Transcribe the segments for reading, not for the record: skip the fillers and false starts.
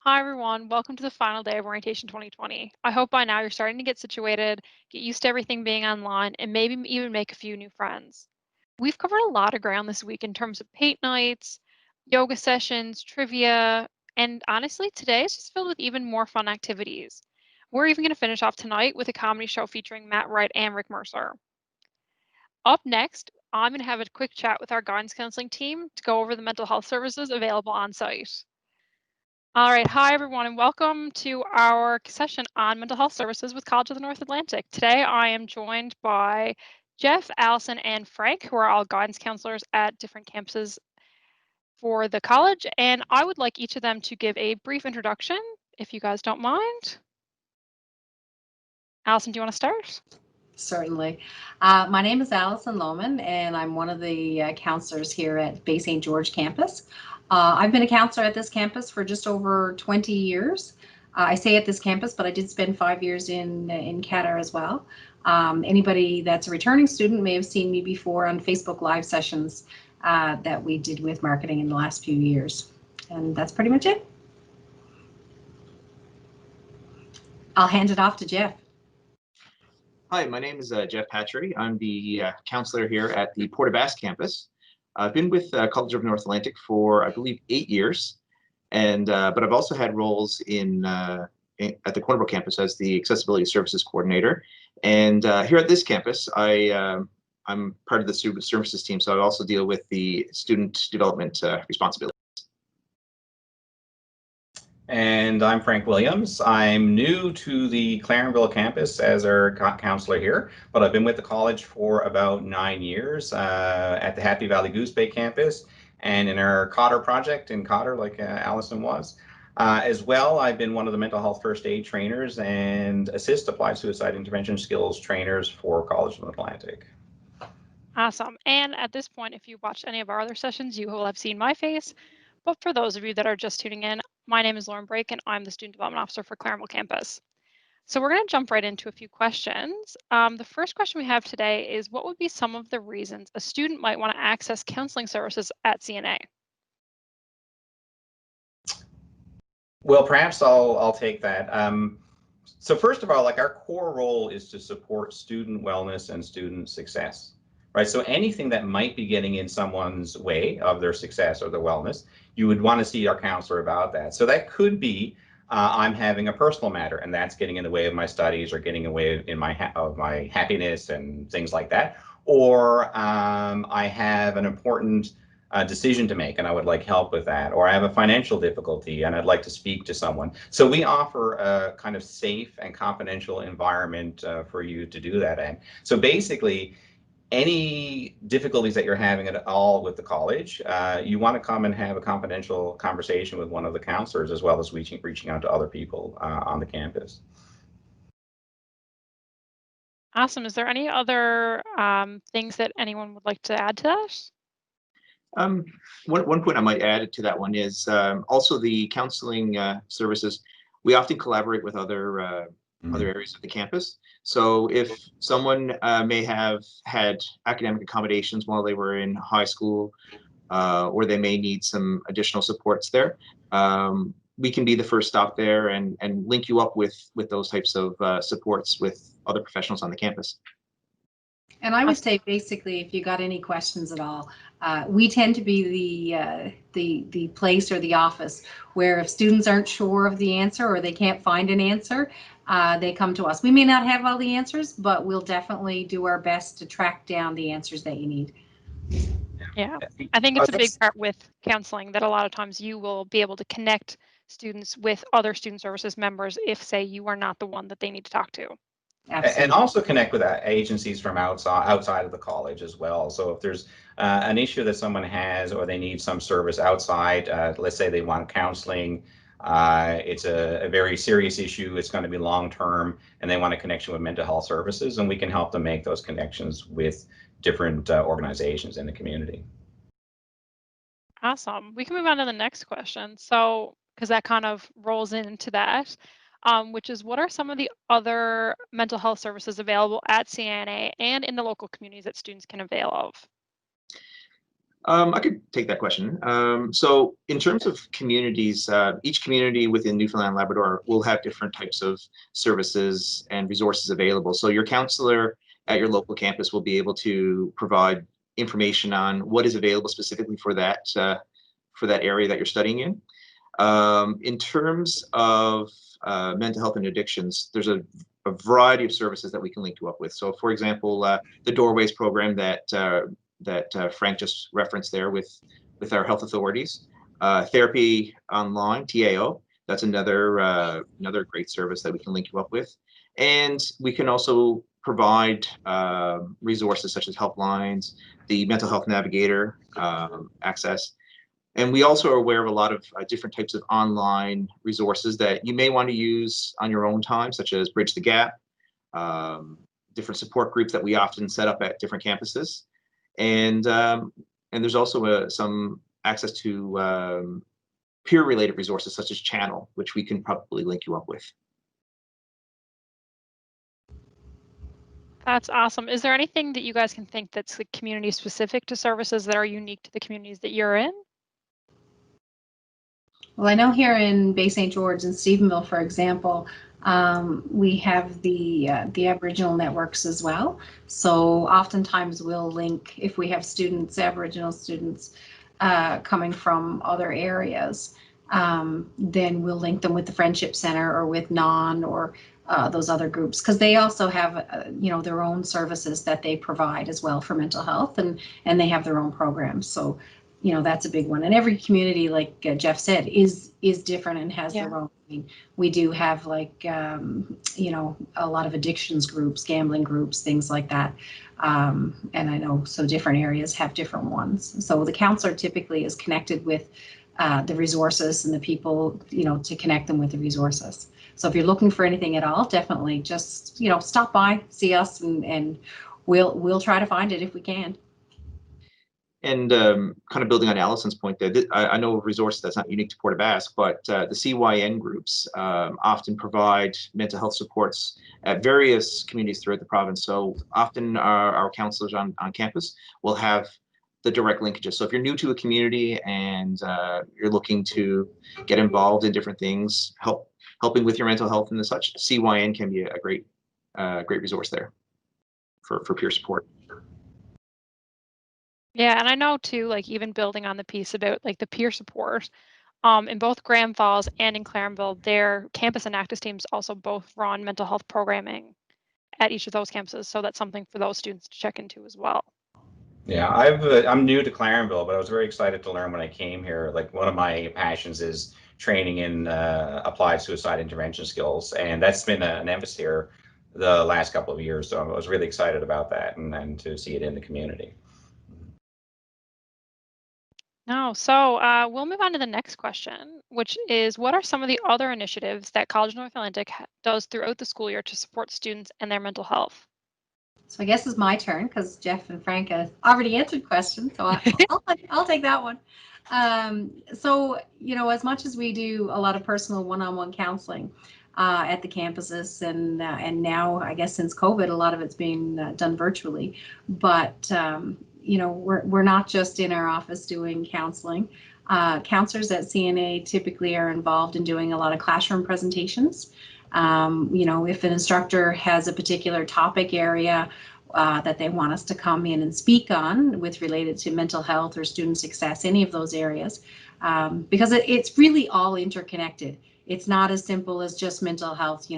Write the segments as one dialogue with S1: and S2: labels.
S1: Hi everyone, welcome to the final day of Orientation 2020. I hope by now you're starting to get situated, get used to everything being online, and maybe even make a few new friends. We've covered a lot of ground this week in terms of paint nights, yoga sessions, trivia, and honestly, today is just filled with even more fun activities. We're even going to finish off tonight with a comedy show featuring Matt Wright and Rick Mercer. Up next, I'm going to have a quick chat with our guidance counseling team to go over the mental health services available on site. All right, hi everyone, and welcome to our session on mental health services with College of the North Atlantic. Today I am joined by Jeff, Allison, and Frank, who are all guidance counselors at different campuses for the college, and I would like each of them to give a brief introduction, if you guys don't mind. Allison, do you want to start?
S2: Certainly. My name is Allison Lohman, and I'm one of the counselors here at Bay St. George campus. I've been a counselor at this campus for just over 20 years. I say at this campus, but I did spend 5 years in Qatar as well. Anybody that's a returning student may have seen me before on Facebook Live sessions that we did with marketing in the last few years. And that's pretty much it. I'll hand it off to Jeff.
S3: Hi, my name is Jeff Patry. I'm the counselor here at the Port aux Basques campus. I've been with College of North Atlantic for, I believe, 8 years, and but I've also had roles at the Cornerbrook campus as the Accessibility Services Coordinator. And here at this campus, I'm part of the student services team, so I also deal with the student development responsibilities.
S4: And I'm Frank Williams. I'm new to the Clarenville campus as our counselor here, but I've been with the college for about 9 years at the Happy Valley Goose Bay campus and in our Cotter project in Cotter, like Allison was. As well, I've been one of the mental health first aid trainers and assist applied suicide intervention skills trainers for College of Atlantic.
S1: Awesome. And at this point, if you watched any of our other sessions, you will have seen my face. But for those of you that are just tuning in, my name is Lauren Brake, and I'm the Student Development Officer for Clarenville campus. So we're going to jump right into a few questions. The first question we have today is, what would be some of the reasons a student might want to access counseling services at CNA?
S4: Well, perhaps I'll take that. So first of all, like our core role is to support student wellness and student success, right? So anything that might be getting in someone's way of their success or their wellness, you would want to see our counselor about that. So that could be I'm having a personal matter and that's getting in the way of my studies or getting in the way of my happiness and things like that. Or I have an important decision to make and I would like help with that, or I have a financial difficulty and I'd like to speak to someone. So we offer a kind of safe and confidential environment for you to do that in. So basically, any difficulties that you're having at all with the college, you want to come and have a confidential conversation with one of the counselors as well as reaching out to other people on the campus.
S1: Awesome. Is there any other things that anyone would like to add to that?
S3: One point I might add to that one is also the counseling services. We often collaborate with other areas of the campus. So if someone may have had academic accommodations while they were in high school, or they may need some additional supports there, we can be the first stop there and link you up with those types of supports with other professionals on the campus.
S2: And I would say, basically, if you got any questions at all, we tend to be the place or the office where if students aren't sure of the answer or they can't find an answer, they come to us. We may not have all the answers, but we'll definitely do our best to track down the answers that you need.
S1: Yeah, I think it's a big part with counseling that a lot of times you will be able to connect students with other student services members if, say, you are not the one that they need to talk to.
S2: Absolutely.
S4: And also connect with agencies from outside of the college as well. So if there's an issue that someone has or they need some service outside, let's say they want counseling, it's a very serious issue, it's going to be long term, and they want a connection with mental health services, and we can help them make those connections with different organizations in the community.
S1: Awesome. We can move on to the next question. So, because that kind of rolls into that. Which is, what are some of the other mental health services available at CNA and in the local communities that students can avail of?
S3: I could take that question. So in terms of communities, each community within Newfoundland and Labrador will have different types of services and resources available. So your counselor at your local campus will be able to provide information on what is available specifically for that area that you're studying in. In terms of mental health and addictions, there's a variety of services that we can link you up with. So for example, the Doorways program that Frank just referenced there with our health authorities. Therapy Online, TAO, that's another great service that we can link you up with. And we can also provide resources such as helplines, the Mental Health Navigator access. And we also are aware of a lot of different types of online resources that you may want to use on your own time, such as Bridge the Gap, different support groups that we often set up at different campuses. And there's also some access to peer-related resources such as Channel, which we can probably link you up with.
S1: That's awesome. Is there anything that you guys can think that's like community specific to services that are unique to the communities that you're in?
S2: Well, I know here in Bay St. George and Stephenville, for example, we have the Aboriginal networks as well. So oftentimes we'll link, if we have students, Aboriginal students coming from other areas, then we'll link them with the Friendship Center or with NON or those other groups, because they also have their own services that they provide as well for mental health, and they have their own programs. So that's a big one. And every community, like Jeff said, is different and has their own. I mean, we do have like, a lot of addictions groups, gambling groups, things like that. And I know, so different areas have different ones. So the counselor typically is connected with the resources and the people, to connect them with the resources. So if you're looking for anything at all, definitely just, stop by, see us, and we'll try to find it if we can.
S3: And kind of building on Allison's point there, I know a resource that's not unique to Port aux Basques, but the CYN groups often provide mental health supports at various communities throughout the province. So often our counselors on campus will have the direct linkages. So if you're new to a community and you're looking to get involved in different things, helping with your mental health and the such, CYN can be a great resource there for peer support.
S1: Yeah, and I know too, like even building on the piece about like the peer support, in both Grand Falls and in Clarenville, their campus and Actus teams also both run mental health programming at each of those campuses. So that's something for those students to check into as well.
S4: Yeah, I'm new to Clarenville, but I was very excited to learn when I came here. Like one of my passions is training in applied suicide intervention skills, and that's been an emphasis here the last couple of years. So I was really excited about that and to see it in the community.
S1: No, so we'll move on to the next question, which is what are some of the other initiatives that College of North Atlantic does throughout the school year to support students and their mental health?
S2: So I guess it's my turn because Jeff and Frank have already answered questions, so I'll take that one. So, as much as we do a lot of personal one-on-one counseling at the campuses, and now I guess since COVID, a lot of it's being done virtually, but we're not just in our office doing counseling. Counselors at CNA typically are involved in doing a lot of classroom presentations. If an instructor has a particular topic area that they want us to come in and speak on with related to mental health or student success, any of those areas, because it's really all interconnected. It's not as simple as just mental health.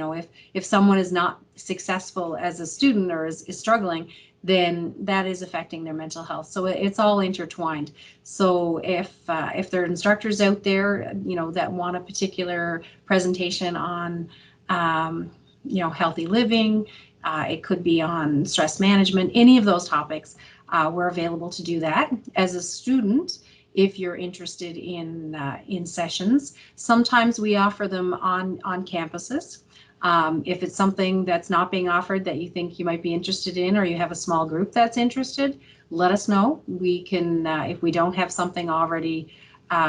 S2: If someone is not successful as a student or is struggling, then that is affecting their mental health. So it's all intertwined. So if there are instructors out there, that want a particular presentation on, healthy living, it could be on stress management, any of those topics, we're available to do that. As a student, if you're interested in sessions, sometimes we offer them on campuses. If it's something that's not being offered that you think you might be interested in, or you have a small group that's interested, let us know. We can, if we don't have something already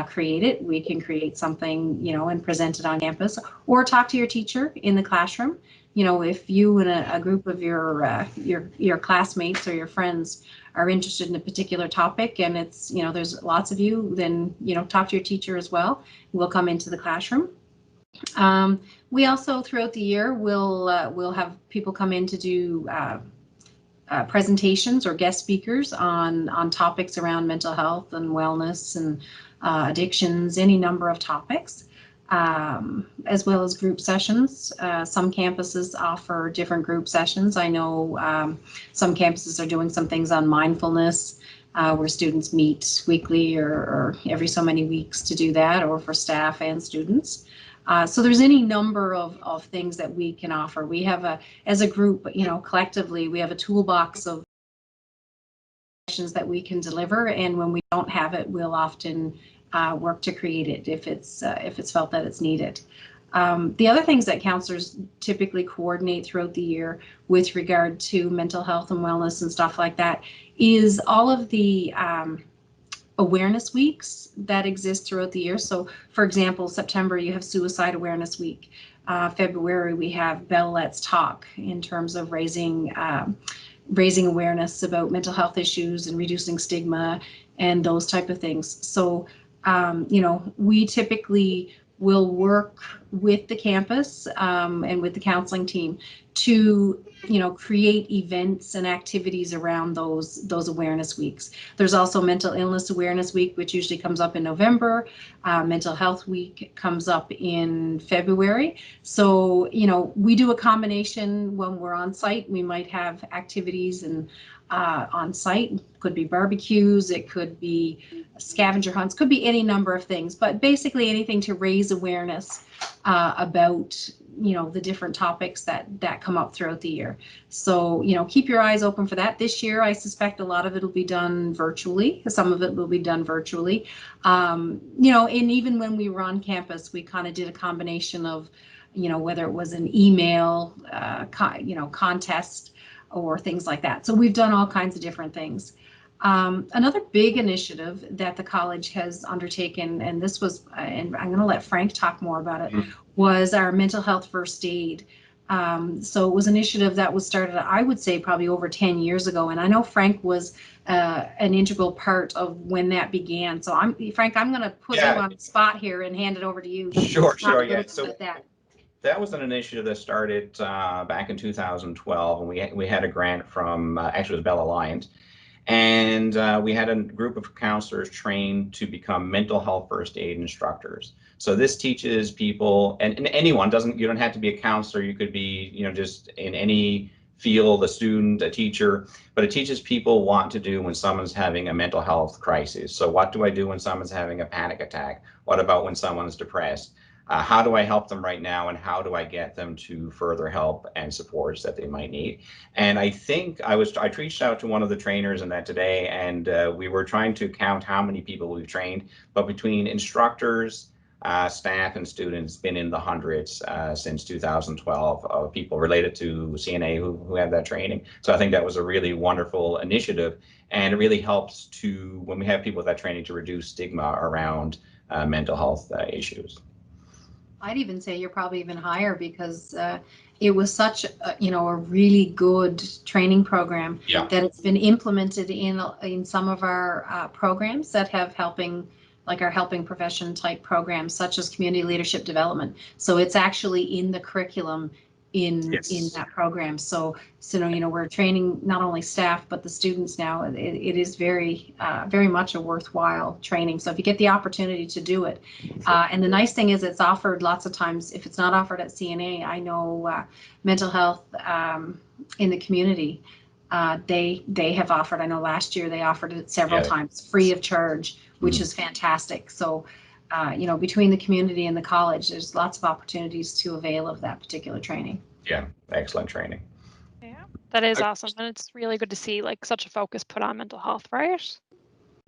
S2: created, we can create something, and present it on campus, or talk to your teacher in the classroom. If you and a group of your classmates or your friends are interested in a particular topic, and it's, you know, there's lots of you, then, you know, talk to your teacher as well. We'll come into the classroom. We also, throughout the year, we'll have people come in to do presentations or guest speakers on topics around mental health and wellness and addictions, any number of topics, as well as group sessions. Some campuses offer different group sessions. I know some campuses are doing some things on mindfulness, where students meet weekly or every so many weeks to do that, or for staff and students. So there's any number of things that we can offer. We have as a group, you know, collectively, we have a toolbox of sessions that we can deliver, and when we don't have it, we'll often work to create it if it's felt that it's needed. The other things that counselors typically coordinate throughout the year with regard to mental health and wellness and stuff like that is all of the awareness weeks that exist throughout the year. So, for example, September, you have Suicide Awareness Week. February, we have Bell Let's Talk in terms of raising awareness about mental health issues and reducing stigma and those type of things. So, you know, we typically will work with the campus and with the counseling team to, you know, create events and activities around those awareness weeks. There's also Mental Illness Awareness Week, which usually comes up in November. Mental Health Week comes up in February. So, you know, we do a combination when we're on site. We might have activities and on site. Could be barbecues, it could be scavenger hunts, could be any number of things, but basically anything to raise awareness about, you know, the different topics that come up throughout the year. So, you know, keep your eyes open for that. This year, I suspect a lot of it will be done virtually. Some of it will be done virtually. You know, and even when we were on campus, we kind of did a combination of, you know, whether it was an email, you know, contest or things like that. So we've done all kinds of different things. Another big initiative that the college has undertaken, and this was, and I'm going to let Frank talk more about it, was our mental health first aid. So it was an initiative that was started, I would say, probably over 10 years ago. And I know Frank was an integral part of when that began. So Frank, I'm going to put you on the spot here and hand it over to you.
S4: Sure. Yeah. So that was an initiative that started back in 2012, and we had a grant from actually it was Bell Alliance. And we had a group of counselors trained to become mental health first aid instructors. So this teaches people, and anyone, you don't have to be a counselor, you could be, you know, just in any field, a student, a teacher, but it teaches people what to do when someone's having a mental health crisis. So what do I do when someone's having a panic attack? What about when someone's depressed? How do I help them right now, and how do I get them to further help and supports that they might need? And I think I reached out to one of the trainers in that today, and we were trying to count how many people we've trained, but between instructors, staff, and students, been in the hundreds since 2012 of people related to CNA who had that training. So I think that was a really wonderful initiative, and it really helps to, when we have people with that training, to reduce stigma around mental health issues.
S2: I'd even say you're probably even higher because it was such a, you know, a really good training program that it's been implemented in some of our programs that have like our helping profession type programs, such as community leadership development. So it's actually in the curriculum in that program. So you know, we're training not only staff but the students now. It is very much a worthwhile training. So if you get the opportunity to do it, and the nice thing is it's offered lots of times. If it's not offered at CNA, I know mental health in the community, they have offered. I know last year they offered it several times free of charge, which is fantastic. So you know, between the community and the college, there's lots of opportunities to avail of that particular training.
S4: Yeah, excellent training.
S1: Yeah, that is awesome. And it's really good to see like such a focus put on mental health, right?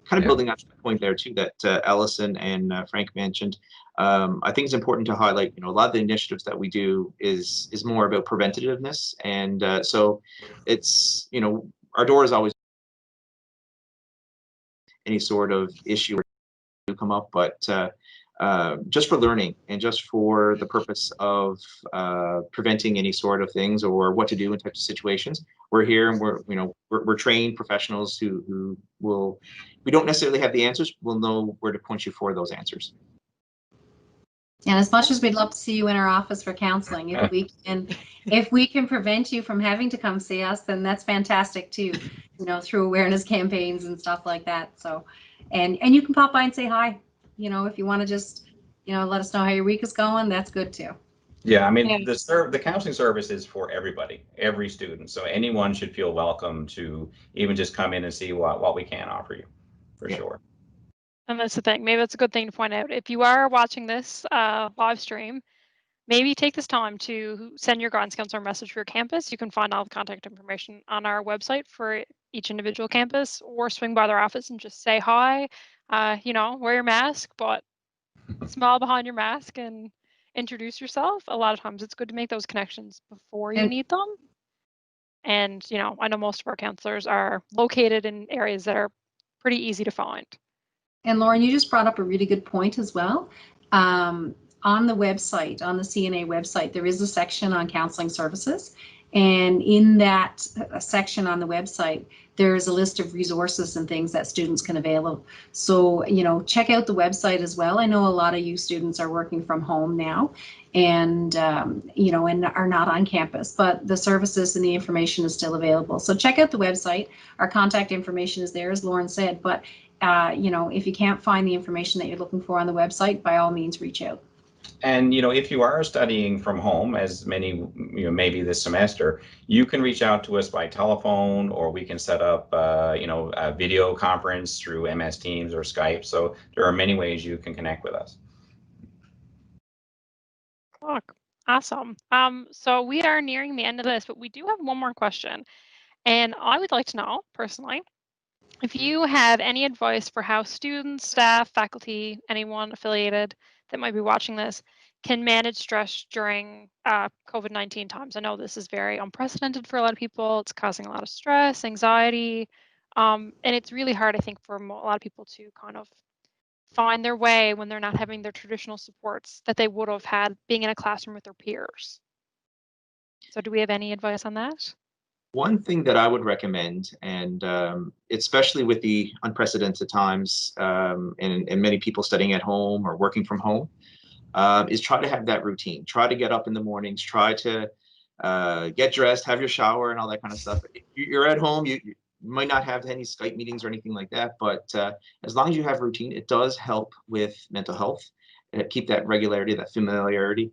S3: Kind of building on the point there too that Allison and Frank mentioned, I think it's important to highlight, you know, a lot of the initiatives that we do is more about preventativeness. And so it's, you know, our door is always any sort of issue to come up, but just for learning and just for the purpose of preventing any sort of things or what to do in types of situations. We're here and we're trained professionals who will, we don't necessarily have the answers, we'll know where to point you for those answers.
S2: And as much as we'd love to see you in our office for counseling, if we can prevent you from having to come see us, then that's fantastic too, through awareness campaigns and stuff like that. So, and you can pop by and say hi, if you want to just, let us know how your week is going, that's good too.
S4: Yeah, I mean, the counseling service is for everybody, every student. So anyone should feel welcome to even just come in and see what we can offer you, for sure.
S1: And that's the thing. Maybe that's a good thing to point out. If you are watching this live stream, maybe take this time to send your guidance counselor a message for your campus. You can find all the contact information on our website for each individual campus, or swing by their office and just say hi. Wear your mask, but smile behind your mask and introduce yourself. A lot of times it's good to make those connections before you need them. And, I know most of our counselors are located in areas that are pretty easy to find.
S2: And Lauren, you just brought up a really good point as well. On the website, on the CNA website, there is a section on counseling services. And in that section on the website, there's a list of resources and things that students can avail. So, check out the website as well. I know a lot of you students are working from home now and, and are not on campus, but the services and the information is still available. So check out the website. Our contact information is there, as Lauren said, but if you can't find the information that you're looking for on the website, by all means, reach out.
S4: And, if you are studying from home, as many, maybe this semester, you can reach out to us by telephone, or we can set up, a video conference through MS Teams or Skype. So there are many ways you can connect with us.
S1: Awesome. So we are nearing the end of this, but we do have one more question. And I would like to know, personally, if you have any advice for how students, staff, faculty, anyone affiliated that might be watching this can manage stress during COVID-19 times. I know this is very unprecedented for a lot of people. It's causing a lot of stress, anxiety, and it's really hard, I think, for a lot of people to kind of find their way when they're not having their traditional supports that they would have had being in a classroom with their peers. So do we have any advice on that?
S3: One thing that I would recommend, and especially with the unprecedented times and many people studying at home or working from home, is try to have that routine. Try to get up in the mornings, try to get dressed, have your shower and all that kind of stuff. If you're at home, you might not have any Skype meetings or anything like that, but as long as you have routine, it does help with mental health. Keep that regularity, that familiarity.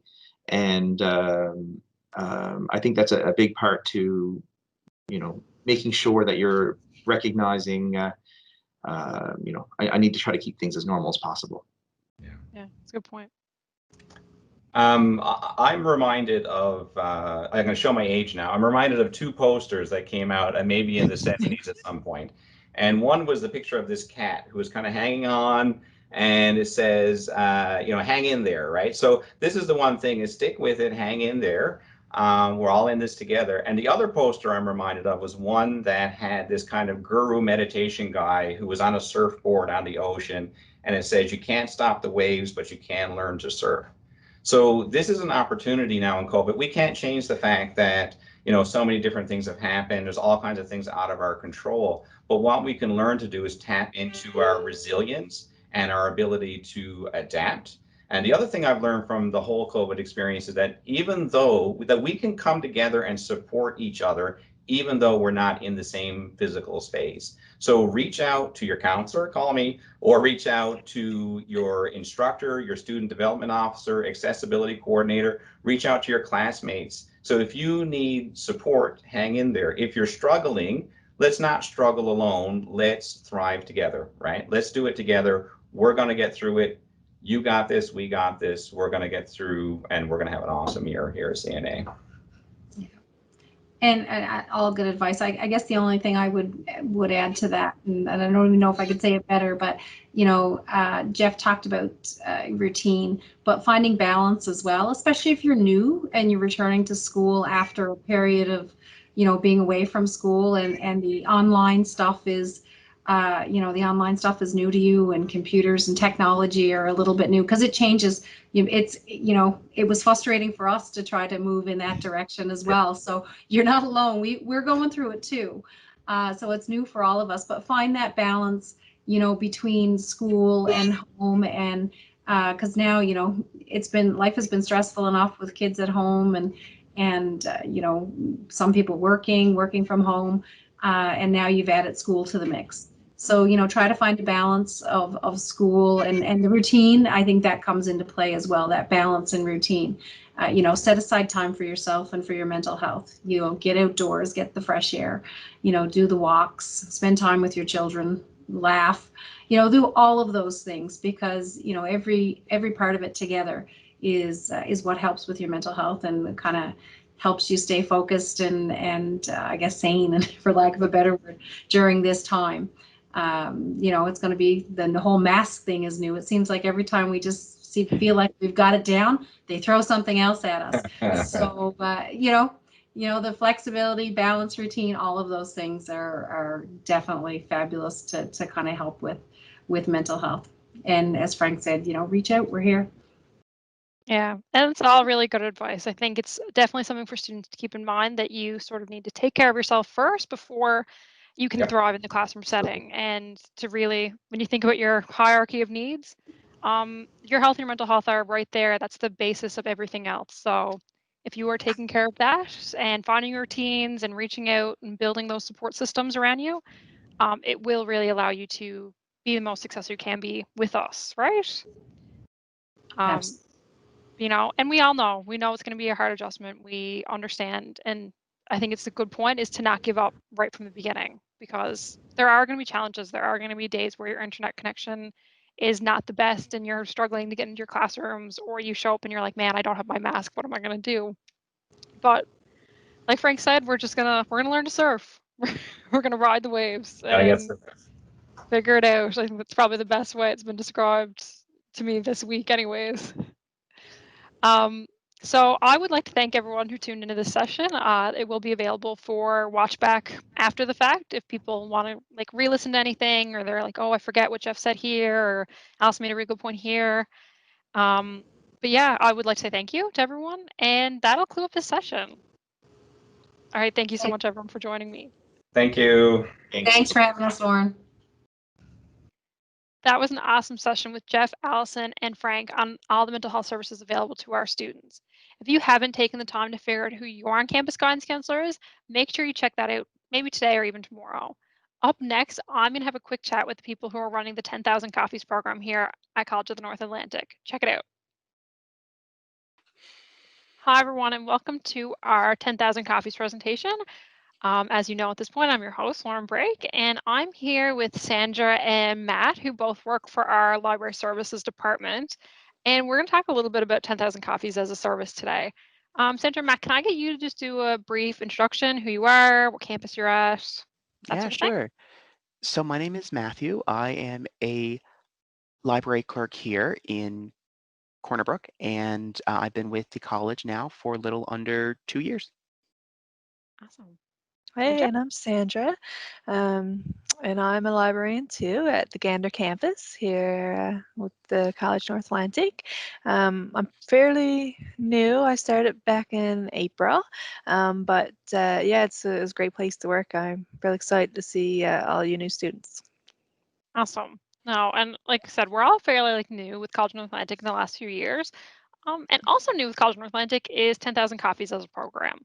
S3: And I think that's a big part to making sure that you're recognizing, I need to try to keep things as normal as possible.
S1: Yeah, that's a good point.
S4: I'm reminded of, I'm going to show my age now. I'm reminded of two posters that came out maybe in the 70s at some point. And one was the picture of this cat who was kind of hanging on, and it says, hang in there, right? So this is the one thing, is stick with it, hang in there. We're all in this together. And the other poster I'm reminded of was one that had this kind of guru meditation guy who was on a surfboard on the ocean. And it says, you can't stop the waves, but you can learn to surf. So this is an opportunity now in COVID. We can't change the fact that, so many different things have happened. There's all kinds of things out of our control. But what we can learn to do is tap into our resilience and our ability to adapt. And the other thing I've learned from the whole COVID experience is that even though that we can come together and support each other, even though we're not in the same physical space. So reach out to your counselor, call me, or reach out to your instructor, your student development officer, accessibility coordinator, reach out to your classmates. So if you need support, hang in there. If you're struggling, let's not struggle alone. Let's thrive together, right? Let's do it together. We're going to get through it. You got this, we got this, we're going to get through, and we're going to have an awesome year here at CNA.
S2: Yeah. And all good advice. I guess the only thing I would add to that, and I don't even know if I could say it better, but Jeff talked about routine, but finding balance as well, especially if you're new and you're returning to school after a period of being away from school, and the online stuff is the online stuff is new to you, and computers and technology are a little bit new because it changes. It was frustrating for us to try to move in that direction as well. So you're not alone. We're going through it too. So it's new for all of us, but find that balance, between school and home, and because now, life has been stressful enough with kids at home, and some people working from home, and now you've added school to the mix. So, try to find a balance of school and the routine. I think that comes into play as well, that balance and routine. Set aside time for yourself and for your mental health. Get outdoors, get the fresh air, do the walks, spend time with your children, laugh, do all of those things, because, every part of it together is what helps with your mental health and kind of helps you stay focused and I guess sane, for lack of a better word, during this time. It's going to be the whole mask thing is new. It seems like every time we just feel like we've got it down, they throw something else at us. So, the flexibility, balance, routine, all of those things are definitely fabulous to kind of help with mental health. And as Frank said, reach out. We're here.
S1: Yeah, and it's all really good advice. I think it's definitely something for students to keep in mind, that you sort of need to take care of yourself first before you can thrive in the classroom setting. And to really, when you think about your hierarchy of needs, your health and your mental health are right there. That's the basis of everything else. So if you are taking care of that and finding your routines and reaching out and building those support systems around you, it will really allow you to be the most successful you can be with us, right? Um, and we all know, it's going to be a hard adjustment. We understand. And I think it's a good point is to not give up right from the beginning, because there are going to be challenges. There are going to be days where your internet connection is not the best and you're struggling to get into your classrooms, or you show up and you're like, man, I don't have my mask. What am I going to do? But like Frank said, we're going to learn to surf. We're going to ride the waves and figure it out. I think that's probably the best way it's been described to me this week anyways. So I would like to thank everyone who tuned into this session. It will be available for watch back after the fact if people want to re-listen to anything, or they're like, oh, I forget what Jeff said here, or Alice made a really good point here. But yeah, I would like to say thank you to everyone, and that'll clue up this session. All right, thank you so much, everyone, for joining me.
S4: Thank you.
S2: Thanks for having us, Lauren.
S1: That was an awesome session with Jeff, Allison, and Frank on all the mental health services available to our students. If you haven't taken the time to figure out who your on-campus guidance counselor is, make sure you check that out, maybe today or even tomorrow. Up next, I'm going to have a quick chat with the people who are running the 10,000 Coffees program here at College of the North Atlantic. Check it out. Hi, everyone, and welcome to our 10,000 Coffees presentation. As you know, at this point, I'm your host, Lauren Brake, and I'm here with Sandra and Matt, who both work for our Library Services Department. And we're going to talk a little bit about 10,000 Coffees as a service today. Sandra and Matt, can I get you to just do a brief introduction, who you are, what campus you're at?
S5: Yeah, sure. So my name is Matthew. I am a library clerk here in Corner Brook, and I've been with the college now for a little under 2 years.
S1: Awesome.
S6: Hey, and I'm Sandra, and I'm a librarian too at the Gander campus here with the College North Atlantic. I'm fairly new. I started back in April, but yeah, it's a great place to work. I'm really excited to see all you new students.
S1: Awesome. No, and like I said, we're all fairly new with College North Atlantic in the last few years. And also new with College North Atlantic is 10,000 Coffees as a program.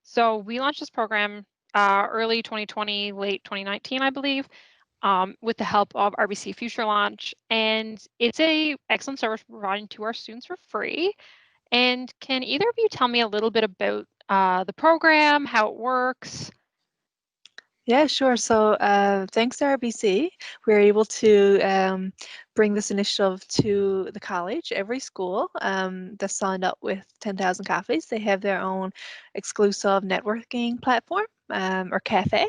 S1: So we launched this program early 2020, late 2019, I believe, with the help of RBC Future Launch. And it's a excellent service we're providing to our students for free. And can either of you tell me a little bit about the program, how it works?
S6: Yeah, sure. So thanks to RBC, we're able to bring this initiative to the college. Every school that's signed up with 10,000 Coffees, they have their own exclusive networking platform or cafe.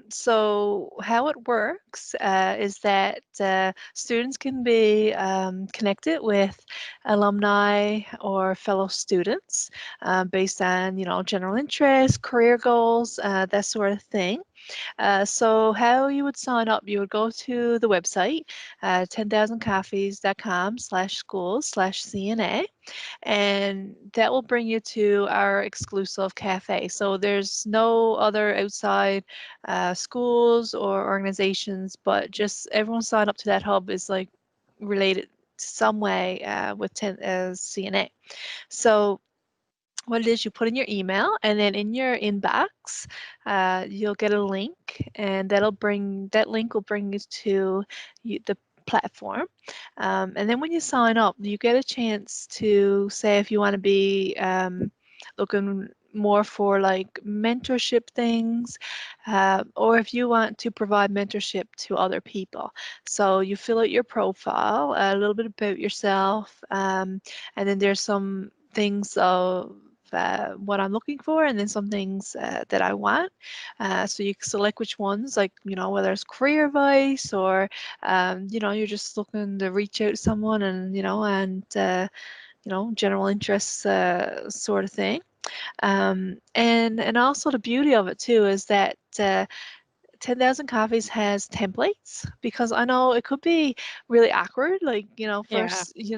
S6: So how it works is that students can be connected with alumni or fellow students based on, general interests, career goals, that sort of thing. So how you would sign up, you would go to the website, 10,000coffees.com/schools/CNA, and that will bring you to our exclusive cafe. So there's no other outside schools or organizations, but just everyone sign up to that hub is like related some way with CNA. So what it is, you put in your email, and then in your inbox, you'll get a link, and that link will bring you to the platform. And then when you sign up, you get a chance to say if you want to be looking more for like mentorship things, or if you want to provide mentorship to other people. So you fill out your profile, a little bit about yourself, and then there's some things of what I'm looking for, and then some things that I want. So you select which ones, like, whether it's career advice or, you're just looking to reach out to someone, and, general interests sort of thing. And also the beauty of it too is that 10,000 Coffees has templates, because I know it could be really awkward, like,
S1: Yeah,
S6: first,
S1: for sure.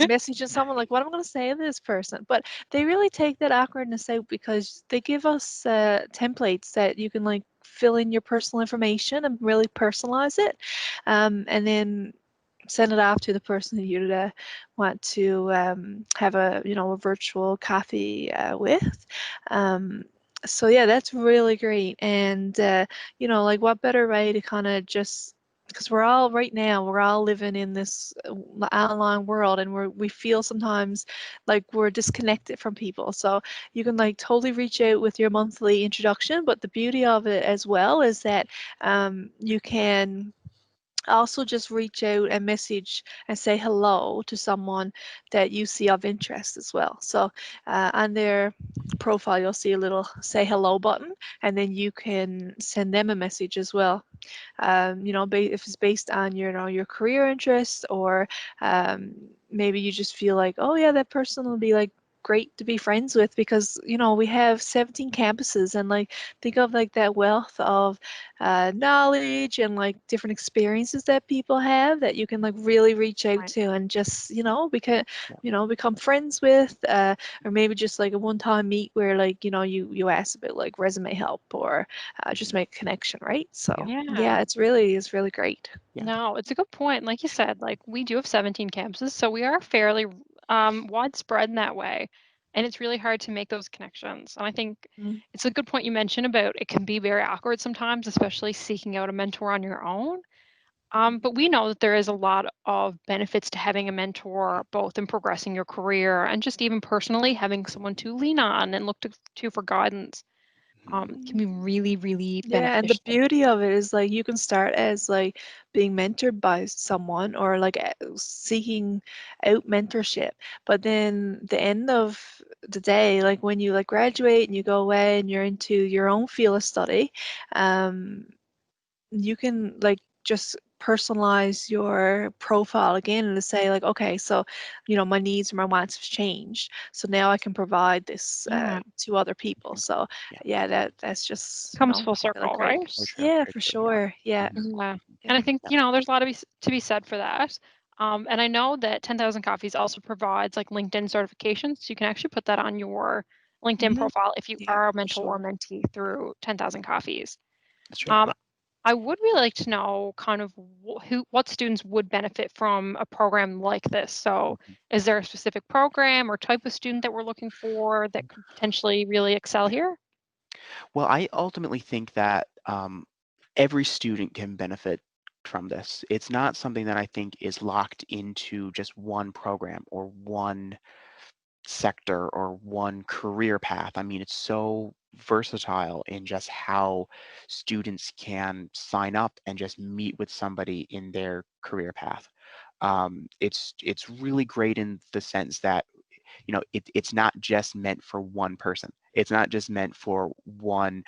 S6: messaging someone like, what am I going to say to this person? But they really take that awkwardness out, because they give us templates that you can like fill in your personal information and really personalize it, and then send it off to the person who you want to have a virtual coffee with. So yeah, that's really great. And like, what better way to kind of just, because we're all living in this online world, and we feel sometimes like we're disconnected from people. So you can like totally reach out with your monthly introduction, but the beauty of it as well is that you can also just reach out and message and say hello to someone that you see of interest as well. So on their profile, you'll see a little say hello button, and then you can send them a message as well. If it's based on your career interests, or maybe you just feel like, oh yeah, that person will be like great to be friends with, because we have 17 campuses, and like, think of like that wealth of knowledge and like different experiences that people have, that you can like really reach out
S1: Right.
S6: to, and just become friends with, or maybe just like a one-time meet where like you ask about like resume help, or just make a connection, right? So
S1: Yeah.
S6: it's really great.
S5: Yeah.
S1: No, it's a good point. Like you said, like we do have 17 campuses, so we are fairly widespread in that way. And it's really hard to make those connections. And I think
S6: Mhm.
S1: it's a good point you mentioned about it can be very awkward sometimes, especially seeking out a mentor on your own. But we know that there is a lot of benefits to having a mentor, both in progressing your career and just even personally having someone to lean on and look to for guidance. Can be really, really
S6: Yeah, and the
S1: beneficial.
S6: beauty of it is like you can start as like being mentored by someone, or like seeking out mentorship. But then the end of the day, like when you like graduate and you go away and you're into your own field of study, um, you can like just personalize your profile again, and to say like, okay, so my needs and my wants have changed, so now I can provide this
S1: Yeah,
S6: to other people. So
S5: Yeah.
S6: yeah, that's just
S1: comes full
S6: really
S1: circle,
S6: great.
S1: right?
S5: Very true.
S6: Yeah,
S5: Very
S6: for
S5: true. Yeah.
S6: sure. Yeah.
S1: Yeah.
S6: Yeah.
S1: And I think,
S5: Yeah.
S1: there's a lot to be said for that. And I know that 10,000 Coffees also provides like LinkedIn certifications. So you can actually put that on your LinkedIn
S6: Mhm.
S1: profile if you
S6: Yeah,
S1: are a
S6: for
S1: mentor or
S6: sure.
S1: mentee through 10,000 Coffees.
S5: That's true.
S1: Um, I would really like to know kind of what students would benefit from a program like this. So is there a specific program or type of student that we're looking for that could potentially really excel here?
S5: Well, I ultimately think that every student can benefit from this. It's not something that I think is locked into just one program or one sector or one career path. I mean, it's so versatile in just how students can sign up and just meet with somebody in their career path. It's really great in the sense that it's not just meant for one person. It's not just meant for one,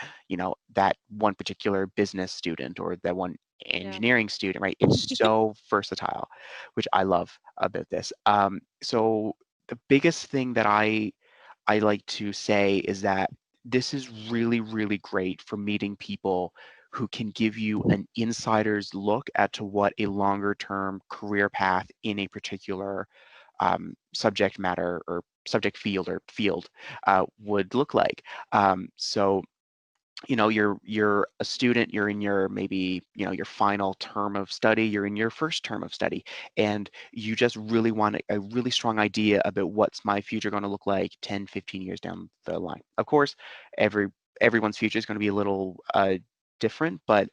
S5: that one particular business student or that one
S1: Yeah.
S5: engineering student, right? It's so versatile, which I love about this. So the biggest thing that I like to say is that this is really, really great for meeting people who can give you an insider's look at to what a longer term career path in a particular subject matter or subject field would look like. So you're a student, you're in your maybe your final term of study, you're in your first term of study, and you just really want a really strong idea about what's my future going to look like 10-15 years down the line. Of course, everyone's future is going to be a little different, but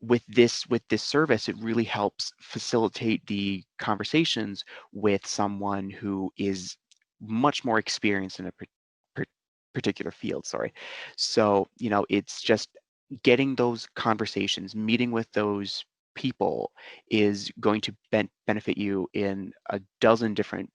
S5: with this service, it really helps facilitate the conversations with someone who is much more experienced in a par- particular field. Sorry. So, it's just getting those conversations, meeting with those people is going to benefit you in a dozen different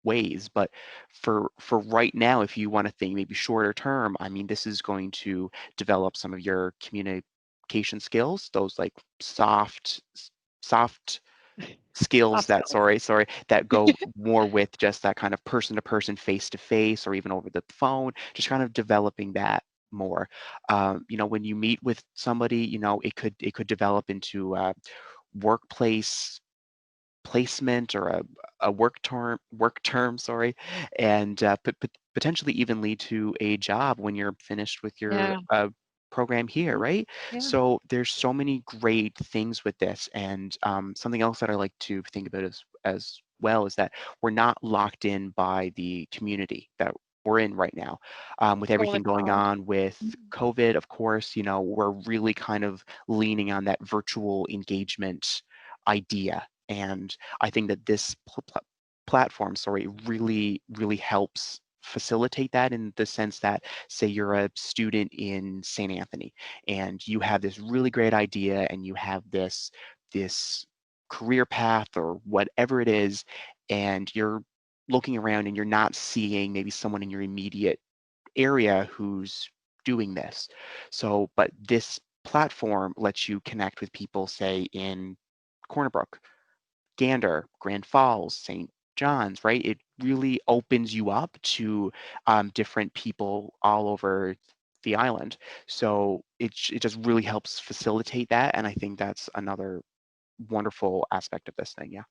S5: ways. But for right now, if you want to think maybe shorter term, I mean, this is going to develop some of your communication skills, those like soft skills that that go more with just that kind of person to person, face to face, or even over the phone, just kind of developing that more. When you meet with somebody, it could develop into workplace placement or a work term, sorry, and potentially even lead to a job when you're finished with your
S1: Yeah.
S5: program here, right?
S6: Yeah.
S5: So there's so many great things with this, and something else that I like to think about as well is that we're not locked in by the community that we're in right now. With everything going on with COVID, of course, we're really kind of leaning on that virtual engagement idea. And I think that this platform, really, really helps facilitate that, in the sense that, say you're a student in St. Anthony and you have this really great idea and you have this career path or whatever it is, and you're looking around and you're not seeing maybe someone in your immediate area who's doing this. So, but this platform lets you connect with people, say in Corner Brook, Gander, Grand Falls, St. John's, right? It really opens you up to different people all over the island. So it just really helps facilitate that. And I think that's another wonderful aspect of this thing. Yeah.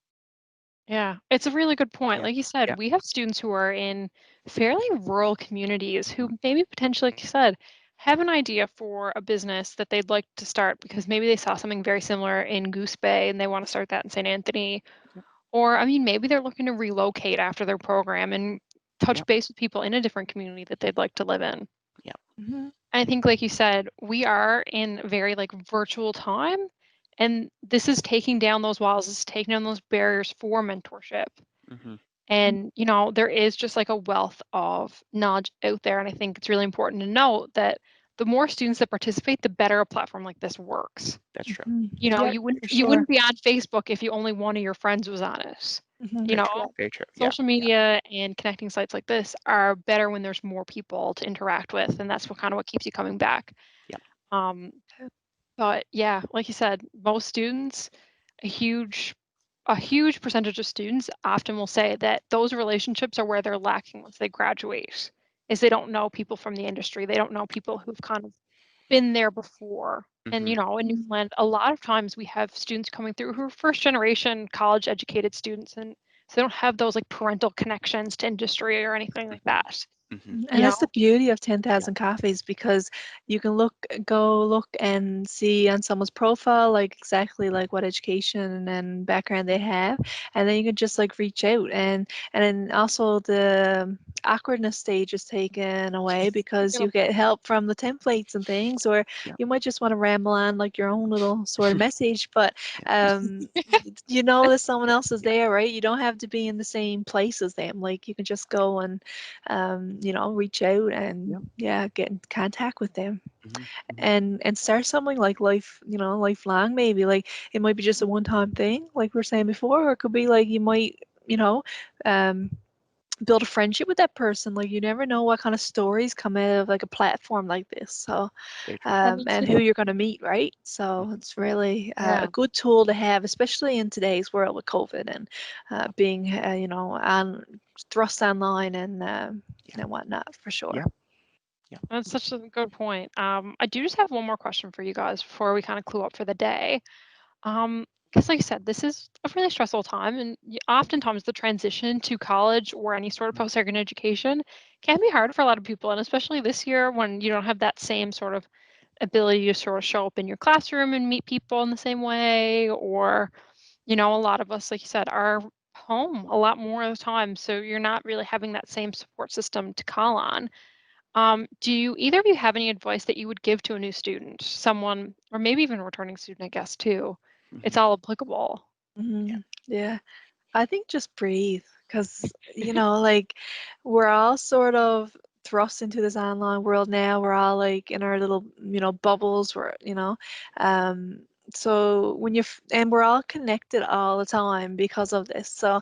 S1: Yeah, it's a really good point.
S5: Yeah.
S1: Like you said,
S5: Yeah.
S1: we have students who are in fairly rural communities who
S5: Mhm.
S1: maybe potentially, like you said, have an idea for a business that they'd like to start because maybe they saw something very similar in Goose Bay and they want to start that in St. Anthony.
S5: Yep.
S1: Or, I mean, maybe they're looking to relocate after their program and touch
S5: Yep.
S1: base with people in a different community that they'd like to live in.
S5: Yep.
S6: Mhm.
S1: I think, like you said, we are in very like virtual time, and this is taking down those walls, this is taking down those barriers for mentorship.
S5: Mm-hmm.
S1: And, there is just like a wealth of knowledge out there. And I think it's really important to note that the more students that participate, the better a platform like this works.
S5: That's true.
S6: Mhm.
S1: You know,
S6: Yeah,
S1: you
S6: for
S1: wouldn't
S6: sure.
S1: be on Facebook if you only one of your friends was on it.
S6: Mhm.
S1: You
S5: Very
S1: know,
S5: true. Very true. Yeah.
S1: social media and connecting sites like this are better when there's more people to interact with, and that's what keeps you coming back.
S5: Yeah.
S1: Um, but yeah, like you said, most students, a huge percentage of students often will say that those relationships are where they're lacking once they graduate, is they don't know people from the industry. They don't know people who've kind of been there before. And
S5: Mm-hmm.
S1: in Newfoundland, a lot of times we have students coming through who are first generation college educated students, and so they don't have those like parental connections to industry or anything like that.
S5: Mm-hmm.
S6: And
S1: You
S6: that's
S1: know,
S6: the beauty of 10,000 Coffees, because you can go look and see on someone's profile, like exactly like what education and background they have. And then you can just like reach out, and then also the awkwardness stage is taken away because
S1: Yep.
S6: you get help from the templates and things, or
S5: Yeah.
S6: you might just want to ramble on like your own little sort of message, but
S5: Yeah.
S6: you know that someone else is there, right? You don't have to be in the same place as them. Like you can just go and reach out and get in contact with them,
S5: Mm-hmm. Mm-hmm.
S6: and start something like lifelong. Maybe like it might be just a one-time thing, like we were saying before, or it could be like you might, um, build a friendship with that person. Like you never know what kind of stories come out of like a platform like this. So,
S5: Very true.
S6: and who you're going to meet, right? So it's really
S1: Yeah.
S6: a good tool to have, especially in today's world with COVID and being, on thrust online and whatnot, for sure.
S5: Yeah.
S1: That's such a good point. I do just have one more question for you guys before we kind of clue up for the day. Because like I said, this is a really stressful time, and oftentimes the transition to college or any sort of post-secondary education can be hard for a lot of people, and especially this year when you don't have that same sort of ability to sort of show up in your classroom and meet people in the same way, or a lot of us, like you said, are home a lot more of the time, so you're not really having that same support system to call on. Do you either of you have any advice that you would give to a new student, someone, or maybe even a returning student, I guess, too? It's all applicable.
S6: Yeah. I think just breathe because, like we're all sort of thrust into this online world now. We're all like in our little, bubbles. Um, so and we're all connected all the time because of this. So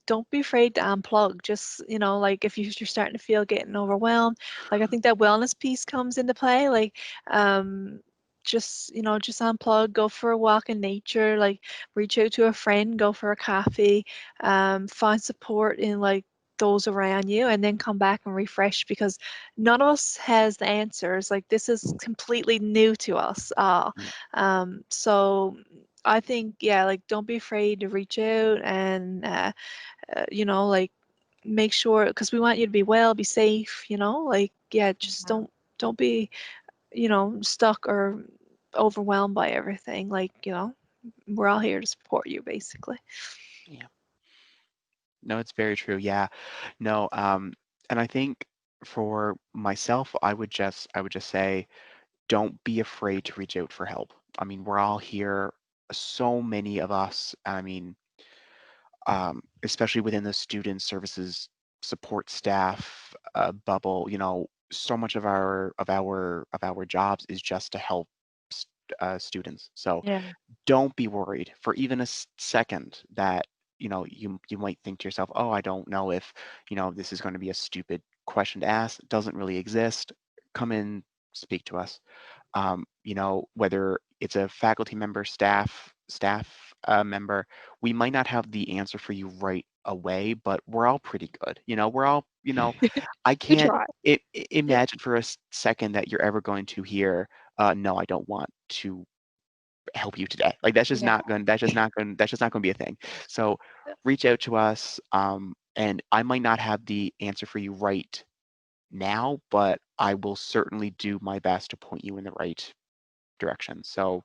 S6: don't be afraid to unplug. Just, like if you're starting to feel getting overwhelmed, like I think that wellness piece comes into play. Like, just unplug, go for a walk in nature, like reach out to a friend, go for a coffee, find support in like those around you, and then come back and refresh because none of us has the answers. Like this is completely new to us all. So I think, yeah, like don't be afraid to reach out and, like make sure, because we want you to be well, be safe, like, yeah, just don't be, stuck or overwhelmed by everything. Like, we're all here to support you, basically.
S5: Yeah. No, it's very true. Yeah. No, and I think for myself, I would just say, don't be afraid to reach out for help. I mean, we're all here, so many of us, I mean, especially within the student services support staff bubble, so much of our jobs is just to help students. So
S1: Yeah.
S5: don't be worried for even a second that you might think to yourself, oh, I don't know if this is going to be a stupid question to ask. It doesn't really exist. Come in, speak to us. Whether it's a faculty member, staff member, we might not have the answer for you right away, but we're all pretty good. We're all, I
S1: We
S5: can't
S1: try.
S5: imagine for a second that you're ever going to hear, no, I don't want to help you today. Like
S1: Yeah.
S5: that's just not going to be a thing. So reach out to us, and I might not have the answer for you right now, but I will certainly do my best to point you in the right direction. So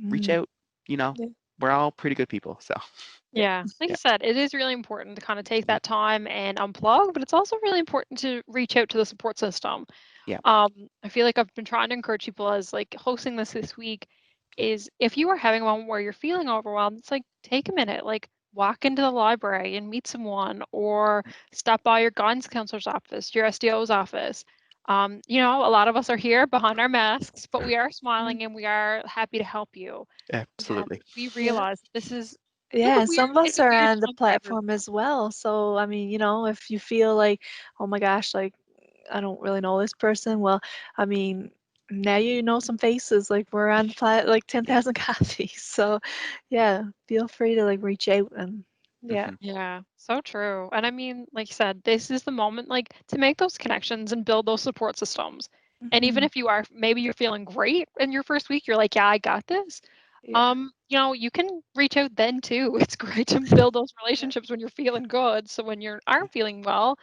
S5: reach
S6: Mm,
S5: out, you know,
S6: yeah.
S5: we're all pretty good people. So
S1: Yeah, like
S5: yeah.
S1: I said, it is really important to kind of take
S5: Yeah.
S1: that time and unplug, but it's also really important to reach out to the support system.
S5: Yeah.
S1: I feel like I've been trying to encourage people as like hosting this week is if you are having a moment where you're feeling overwhelmed, it's like take a minute, like walk into the library and meet someone or stop by your guidance counselor's office, your SDO's office. A lot of us are here behind our masks, but we are
S6: Mm,
S1: smiling and we are happy to help you. And
S5: Absolutely.
S1: we
S6: yeah.
S1: realize this is
S6: Yeah, and some of
S1: it's
S6: us
S1: a
S6: are
S1: weird
S6: on the
S1: time for everyone.
S6: platform as well. So, I mean, if you feel like, oh my gosh, like I don't really know this person, well, I mean, now you know some faces. Like we're on the like
S5: Yeah.
S6: 10,000 copies. So, yeah, feel free to like reach out and yeah.
S5: Hmm.
S1: Yeah, so true. And I mean, like you said, this is the moment like to make those connections and build those support systems. And even
S6: Hmm.
S1: if you are maybe you're feeling great in your first week, you're like, yeah, I got this.
S6: Yeah.
S1: You can reach out then too. It's great to build those
S6: Yeah.
S1: relationships when you're feeling good. So when you aren't feeling well,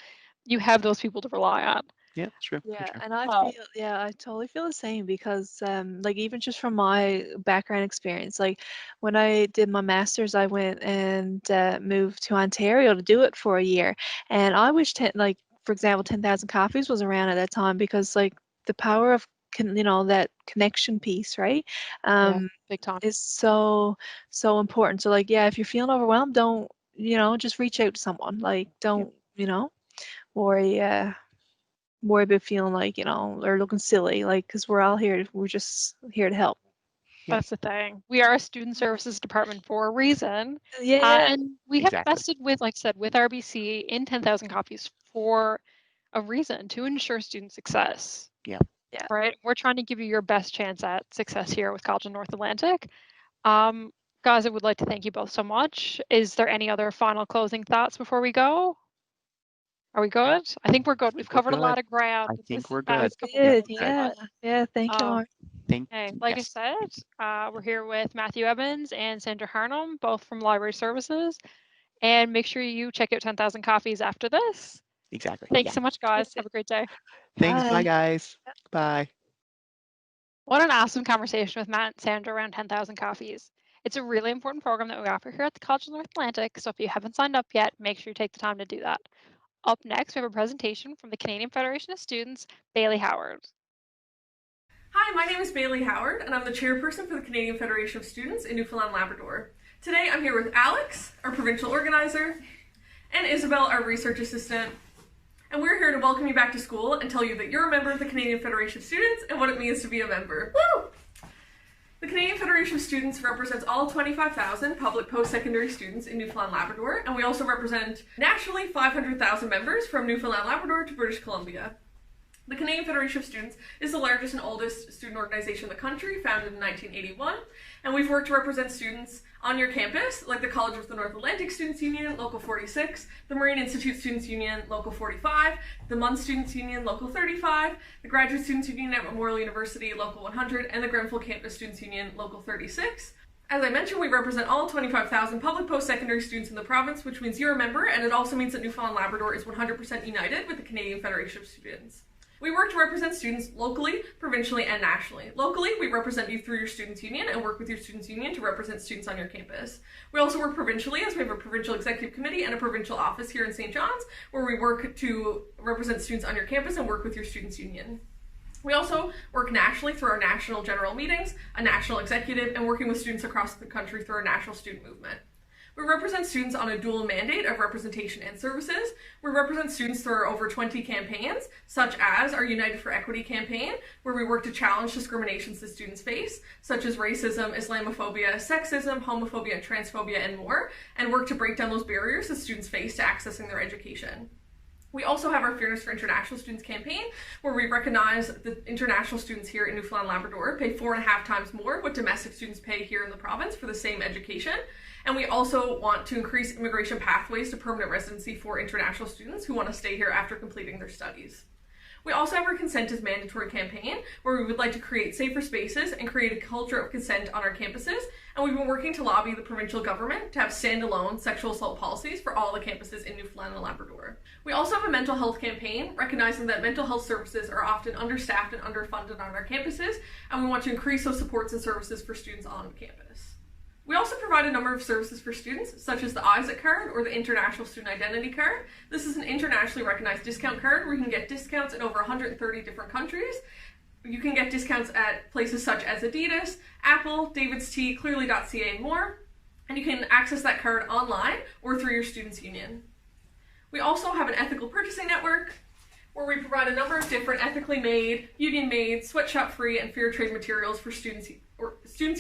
S1: you have those people to rely on.
S5: Yeah, it's true. It's
S6: Yeah,
S5: true.
S6: and
S1: Oh,
S6: I totally feel the same because like even just from my background experience, like when I did my master's, I went and moved to Ontario to do it for a year. And I wish like for example, 10,000 copies was around at that time because like the power of that connection piece, right?
S1: yeah,
S6: Um
S1: big time.
S6: is so important. So like yeah, if you're feeling overwhelmed, don't, just reach out to someone. Like
S5: Yeah.
S6: don't, worry worry about feeling like, or looking silly, like, because we're just here to help.
S5: Yeah.
S1: That's the thing. We are a student services department for a reason.
S6: Yeah.
S1: And we have
S5: Exactly.
S1: invested with, like I said, with RBC in 10,000 copies for a reason to ensure student success,
S5: Yeah.
S6: Yeah.
S1: right? We're trying to give you your best chance at success here with College of North Atlantic. Um, Guys, I would like to thank you both so much. Is there any other final closing thoughts before we go? Are we good? I think we're good. We've covered a
S5: good.
S1: lot of ground.
S5: I think
S1: this
S5: we're
S1: past
S5: good.
S1: couple
S6: Good.
S1: weeks,
S6: Yeah.
S1: but,
S6: Yeah. Thank you, Lauren.
S5: Thank
S1: okay,
S5: you.
S1: like
S5: Yes.
S1: I said, we're here with Matthew Evans and Sandra Harnum, both from Library Services. And make sure you check out 10,000 Coffees after this.
S5: Exactly.
S1: Thanks
S5: Yeah.
S1: so much, guys. Have a great day.
S5: Thanks. Bye,
S6: Bye.
S5: guys. Bye.
S1: What an awesome conversation with Matt and Sandra around 10,000 Coffees. It's a really important program that we offer here at the College of North Atlantic, so if you haven't signed up yet, make sure you take the time to do that. Up next, we have a presentation from the Canadian Federation of Students, Bailey Howard.
S7: Hi, my name is Bailey Howard, and I'm the chairperson for the Canadian Federation of Students in Newfoundland Labrador. Today I'm here with Alex, our provincial organizer, and Isabel, our research assistant. And we're here to welcome you back to school and tell you that you're a member of the Canadian Federation of Students and what it means to be a member. Woo! The Canadian Federation of Students represents all 25,000 public post-secondary students in Newfoundland Labrador, and we also represent nationally 500,000 members from Newfoundland Labrador to British Columbia. The Canadian Federation of Students is the largest and oldest student organization in the country, founded in 1981, and we've worked to represent students on your campus, like the College of the North Atlantic Students Union, Local 46, the Marine Institute Students Union, Local 45, the MUN Students Union, Local 35, the Graduate Students Union at Memorial University, Local 100, and the Grenfell Campus Students Union, Local 36. As I mentioned, we represent all 25,000 public post-secondary students in the province, which means you're a member, and it also means that Newfoundland Labrador is 100% united with the Canadian Federation of Students. We work to represent students locally, provincially, and nationally. Locally, we represent you through your Students' Union and work with your Students' Union to represent students on your campus. We also work provincially, as we have a provincial executive committee and a provincial office here in St. John's, where we work to represent students on your campus and work with your Students' Union. We also work nationally through our national general meetings, a national executive, and working with students across the country through our national student movement. We represent students on a dual mandate of representation and services. We represent students through our over 20 campaigns, such as our United for Equity campaign, where we work to challenge discriminations that students face, such as racism, Islamophobia, sexism, homophobia, and transphobia, and more, and work to break down those barriers that students face to accessing their education. We also have our Fairness for International Students campaign, where we recognize that international students here in Newfoundland Labrador pay 4.5 times more what domestic students pay here in the province for the same education. And we also want to increase immigration pathways to permanent residency for international students who want to stay here after completing their studies. We also have our Consent is Mandatory campaign, where we would like to create safer spaces and create a culture of consent on our campuses, and we've been working to lobby the provincial government to have standalone sexual assault policies for all the campuses in Newfoundland and Labrador. We also have a mental health campaign, recognizing that mental health services are often understaffed and underfunded on our campuses, and we want to increase those supports and services for students on campus. We also provide a number of services for students, such as the Isaac card or the International Student Identity Card. This is an internationally recognized discount card where you can get discounts in over 130 different countries. You can get discounts at places such as Adidas, Apple, David's Tea, Clearly.ca, and more. And you can access that card online or through your Students' Union. We also have an ethical purchasing network where we provide a number of different ethically made, union-made, sweatshop-free, and fair trade materials for students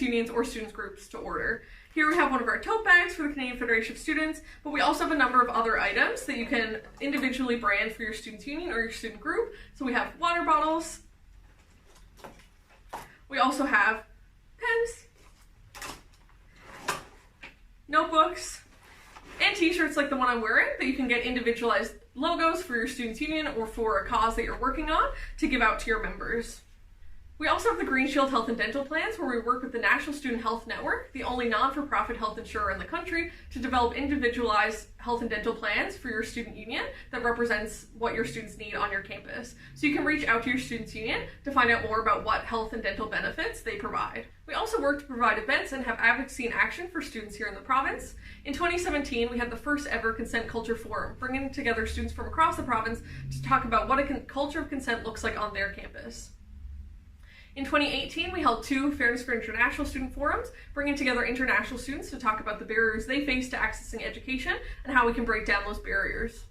S7: unions or students groups to order. Here we have one of our tote bags for the Canadian Federation of Students, but we also have a number of other items that you can individually brand for your students union or your student group. So we have water bottles. We also have pens, notebooks, and t-shirts like the one I'm wearing that you can get individualized logos for your students union or for a cause that you're working on to give out to your members. We also have the Green Shield Health and Dental Plans, where we work with the National Student Health Network, the only non-for-profit health insurer in the country, to develop individualized health and dental plans for your student union that represents what your students need on your campus. So you can reach out to your students union to find out more about what health and dental benefits they provide. We also work to provide events and have advocacy and action for students here in the province. In 2017, we had the first ever Consent Culture Forum, bringing together students from across the province to talk about what a culture of consent looks like on their campus. In 2018, we held 2 Fairness for International Student Forums, bringing together international students to talk about the barriers they face to accessing education and how we can break down those barriers.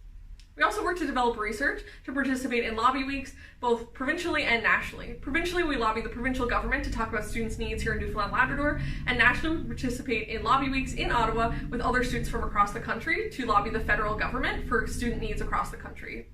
S7: We also work to develop research to participate in lobby weeks, both provincially and nationally. Provincially, we lobby the provincial government to talk about students' needs here in Newfoundland Labrador, and nationally, we participate in lobby weeks in Ottawa with other students from across the country to lobby the federal government for student needs across the country.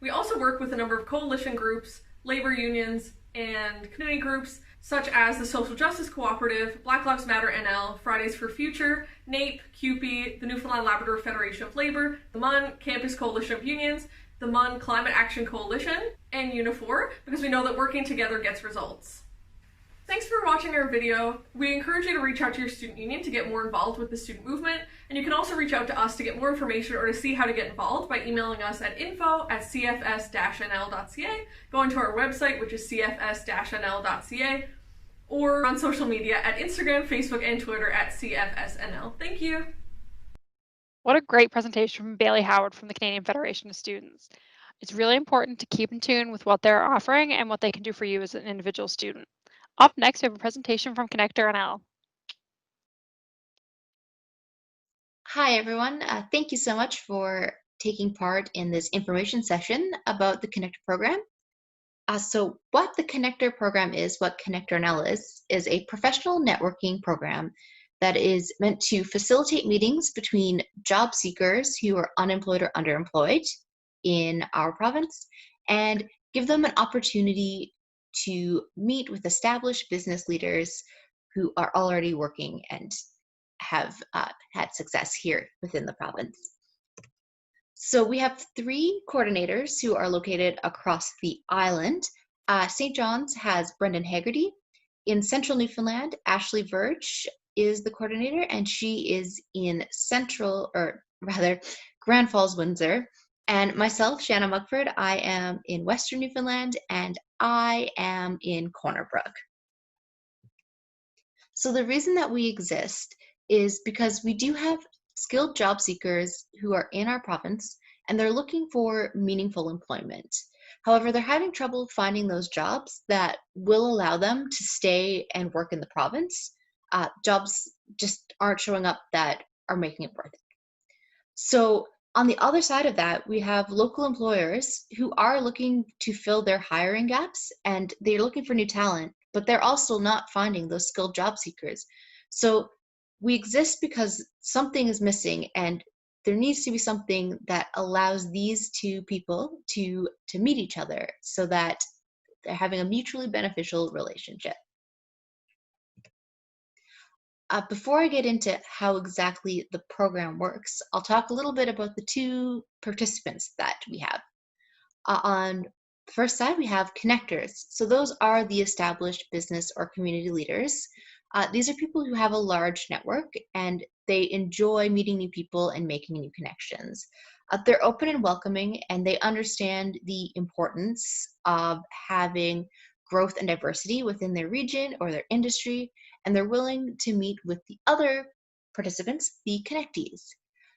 S7: We also work with a number of coalition groups, labor unions, and community groups such as the Social Justice Cooperative, Black Lives Matter NL, Fridays for Future, NAPE, CUPE, the Newfoundland Labrador Federation of Labor, the MUN Campus Coalition of Unions, the MUN Climate Action Coalition, and Unifor, because we know that working together gets results. Thanks for watching our video. We encourage you to reach out to your student union to get more involved with the student movement, and you can also reach out to us to get more information or to see how to get involved by emailing us at info@cfs-nl.ca, going to our website, which is cfs-nl.ca, or on social media at Instagram, Facebook, and Twitter at CFSNL. Thank you.
S1: What a great presentation from Bailey Howard from the Canadian Federation of Students. It's really important to keep in tune with what they're offering and what they can do for you as an individual student. Up next, we have a presentation from ConnectorNL.
S8: Hi, everyone. Thank you so much for taking part in this information session about the Connector program. So what the Connector program is, what ConnectorNL is a professional networking program that is meant to facilitate meetings between job seekers who are unemployed or underemployed in our province and give them an opportunity to meet with established business leaders who are already working and have had success here within the province. So we have 3 coordinators who are located across the island. St. John's has Brendan Haggerty. In Central Newfoundland, Ashley Verge is the coordinator, and she is in Grand Falls, Windsor. And myself, Shanna Mugford, I am in Western Newfoundland, and I am in Corner Brook. So the reason that we exist is because we do have skilled job seekers who are in our province, and they're looking for meaningful employment. However, they're having trouble finding those jobs that will allow them to stay and work in the province. Jobs just aren't showing up that are making it worth it. So on the other side of that, we have local employers who are looking to fill their hiring gaps, and they're looking for new talent, but they're also not finding those skilled job seekers. So we exist because something is missing, and there needs to be something that allows these 2 people to meet each other so that they're having a mutually beneficial relationship. Before I get into how exactly the program works, I'll talk a little bit about the 2 participants that we have. On the first side, we have connectors. So those are the established business or community leaders. These are people who have a large network, and they enjoy meeting new people and making new connections. They're open and welcoming, and they understand the importance of having growth and diversity within their region or their industry, and they're willing to meet with the other participants, the connectees.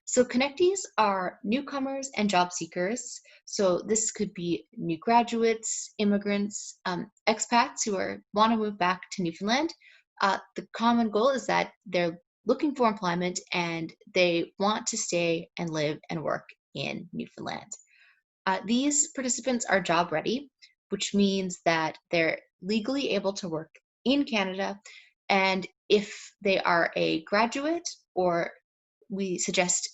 S8: So connectees are newcomers and job seekers. So this could be new graduates, immigrants, expats who want to move back to Newfoundland. The common goal is that they're looking for employment and they want to stay and live and work in Newfoundland. These participants are job ready, which means that they're legally able to work in Canada. And if they are a graduate, or we suggest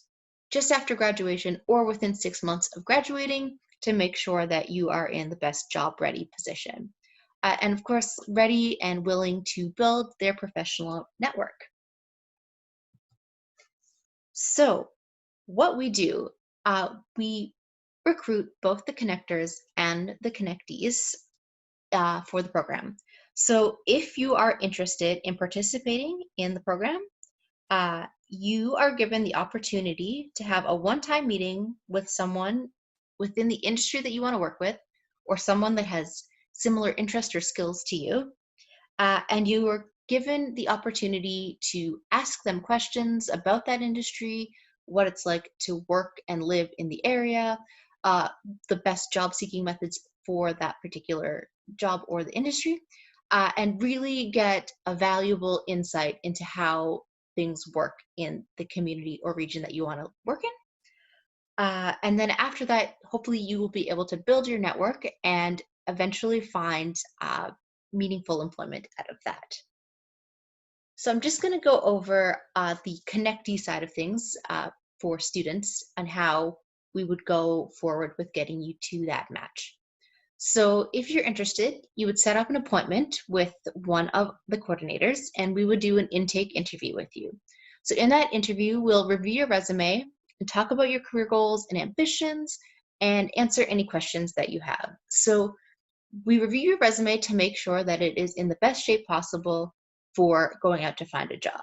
S8: just after graduation or within 6 months of graduating, to make sure that you are in the best job ready position. And of course, ready and willing to build their professional network. So what we do, we recruit both the connectors and the connectees for the program. So if you are interested in participating in the program, you are given the opportunity to have a one-time meeting with someone within the industry that you want to work with, or someone that has similar interests or skills to you. And you are given the opportunity to ask them questions about that industry, what it's like to work and live in the area, the best job seeking methods for that particular job or the industry, and really get a valuable insight into how things work in the community or region that you want to work in. And then after that, hopefully you will be able to build your network and eventually find meaningful employment out of that. So I'm just going to go over the connectee side of things for students and how we would go forward with getting you to that match. So if you're interested, you would set up an appointment with one of the coordinators and we would do an intake interview with you. So in that interview, we'll review your resume and talk about your career goals and ambitions and answer any questions that you have. So we review your resume to make sure that it is in the best shape possible for going out to find a job.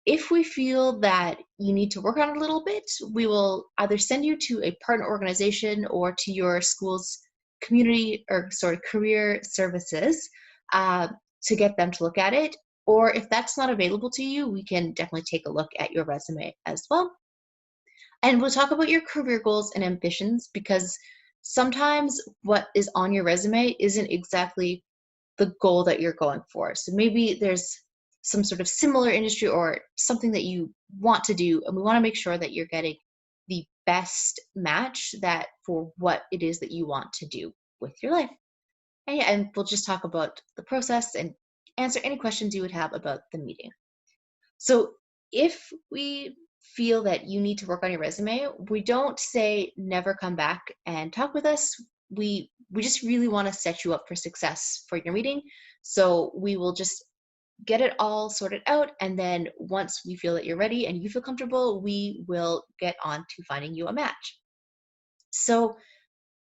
S8: If we feel that you need to work on it a little bit, we will either send you to a partner organization or to your school's career services to get them to look at it. Or if that's not available to you, we can definitely take a look at your resume as well. And we'll talk about your career goals and ambitions, because sometimes what is on your resume isn't exactly the goal that you're going for. So maybe there's some sort of similar industry or something that you want to do, and we want to make sure that you're getting the best match that for what it is that you want to do with your life. And yeah, and we'll just talk about the process and answer any questions you would have about the meeting. So if we feel that you need to work on your resume, we don't say never come back and talk with us. We just really want to set you up for success for your meeting. So we will just get it all sorted out, and then once we feel that you're ready and you feel comfortable, we will get on to finding you a match. So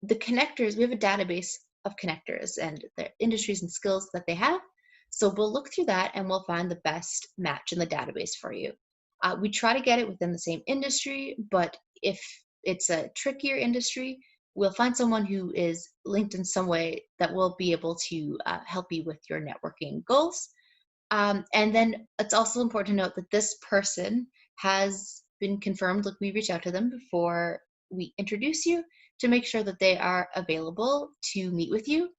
S8: the connectors, we have a database of connectors and the industries and skills that they have. So we'll look through that and we'll find the best match in the database for you. We try to get it within the same industry, but if it's a trickier industry, we'll find someone who is linked in some way that will be able to help you with your networking goals. And then it's also important to note that this person has been confirmed, like we reach out to them before we introduce you to make sure that they are available to meet with you.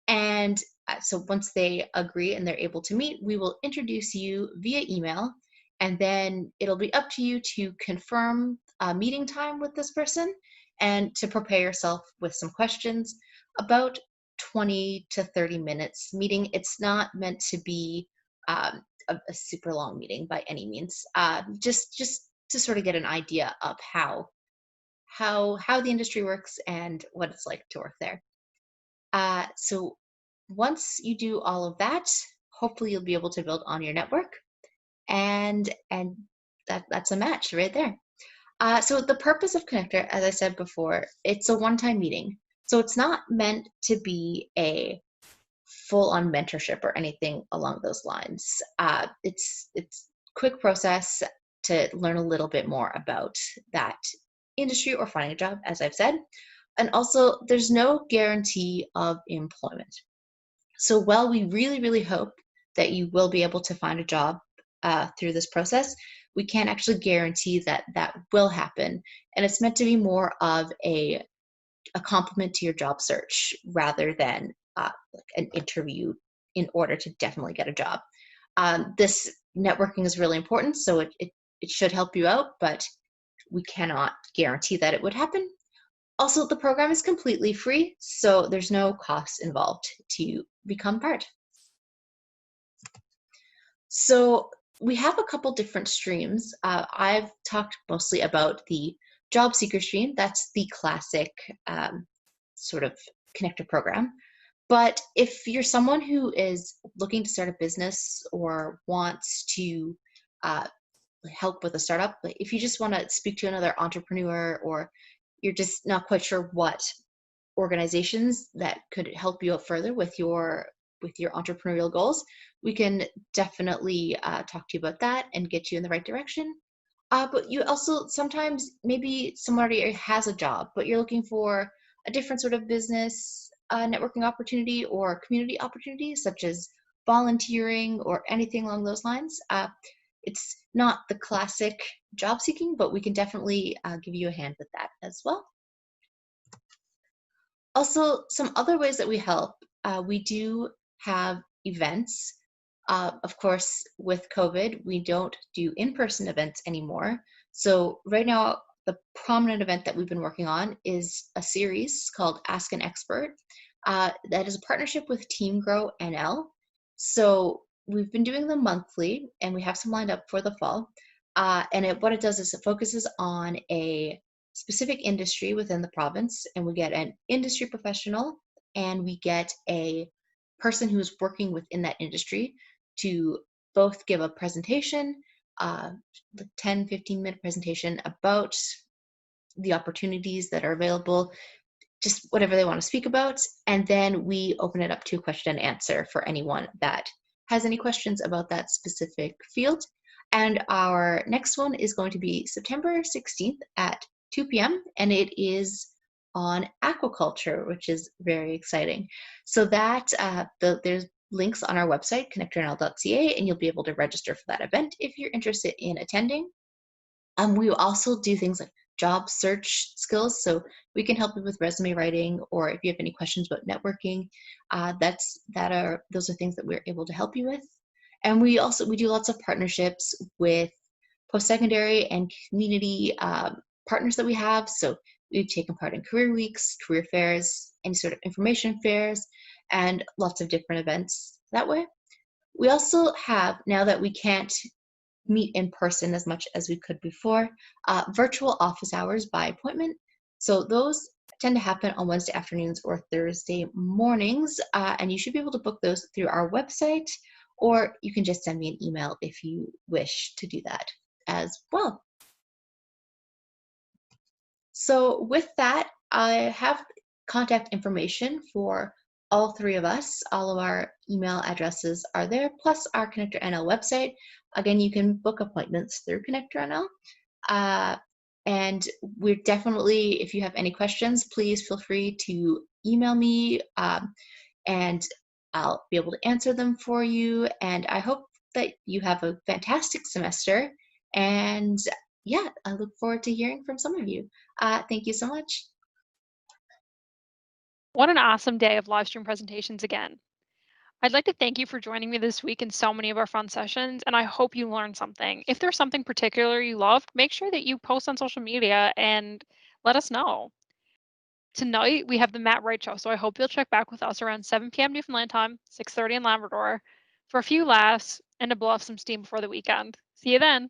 S8: And so once they agree and they're able to meet, we will introduce you via email, and then it'll be up to you to confirm a meeting time with this person and to prepare yourself with some questions. About 20 to 30 minutes meeting. It's not meant to be a super long meeting by any means. Just to sort of get an idea of how the industry works and what it's like to work there. So once you do all of that, hopefully you'll be able to build on your network, and that's a match right there. So the purpose of Connector, as I said before, it's a one-time meeting. So it's not meant to be a full-on mentorship or anything along those lines. It's quick process to learn a little bit more about that industry or finding a job, as I've said. And also, there's no guarantee of employment. So while we really, really hope that you will be able to find a job through this process, we can't actually guarantee that that will happen. And it's meant to be more of a complement to your job search rather than like an interview in order to definitely get a job. This networking is really important, so it should help you out, but we cannot guarantee that it would happen. Also, the program is completely free, so there's no cost involved to become part. So we have a couple different streams. I've talked mostly about the job seeker stream. That's the classic sort of connector program. But if you're someone who is looking to start a business or wants to help with a startup, if you just want to speak to another entrepreneur, or you're just not quite sure what organizations that could help you out further with your entrepreneurial goals, we can definitely talk to you about that and get you in the right direction. But you also sometimes, maybe somebody has a job, but you're looking for a different sort of business networking opportunity or community opportunity, such as volunteering or anything along those lines. It's not the classic job seeking, but we can definitely give you a hand with that as well. Also, some other ways that we help, we do have events. Of course, with COVID, we don't do in-person events anymore. So right now, the prominent event that we've been working on is a series called Ask an Expert. That is a partnership with ConnectorNL. So we've been doing them monthly, and we have some lined up for the fall. And what it does is it focuses on a specific industry within the province, and we get an industry professional and we get a person who is working within that industry to both give a presentation, the 10-15-minute presentation about the opportunities that are available, just whatever they want to speak about, and then we open it up to question and answer for anyone that has any questions about that specific field. And our next one is going to be September 16th at 2 p.m. and it is on aquaculture, which is very exciting. So that there's links on our website, ConnectorNL.ca, and you'll be able to register for that event if you're interested in attending. We will also do things like job search skills, so we can help you with resume writing, or if you have any questions about networking, those are things that we're able to help you with. And we do lots of partnerships with post-secondary and community partners that we have. So we've taken part in career weeks, career fairs, any sort of information fairs, and lots of different events that way. We also have, now that we can't meet in person as much as we could before, virtual office hours by appointment. So those tend to happen on Wednesday afternoons or Thursday mornings, and you should be able to book those through our website, or you can just send me an email if you wish to do that as well. So with that, I have contact information for all three of us. All of our email addresses are there, plus our ConnectorNL website. Again, you can book appointments through ConnectorNL. And we're definitely, if you have any questions, please feel free to email me and I'll be able to answer them for you. And I hope that you have a fantastic semester. And yeah, I look forward to hearing from some of you. Thank you so much.
S1: What an awesome day of live stream presentations again. I'd like to thank you for joining me this week in so many of our fun sessions, and I hope you learned something. If there's something particular you loved, make sure that you post on social media and let us know. Tonight, we have the Matt Wright Show, so I hope you'll check back with us around 7 p.m. Newfoundland time, 6:30 in Labrador, for a few laughs and to blow off some steam before the weekend. See you then.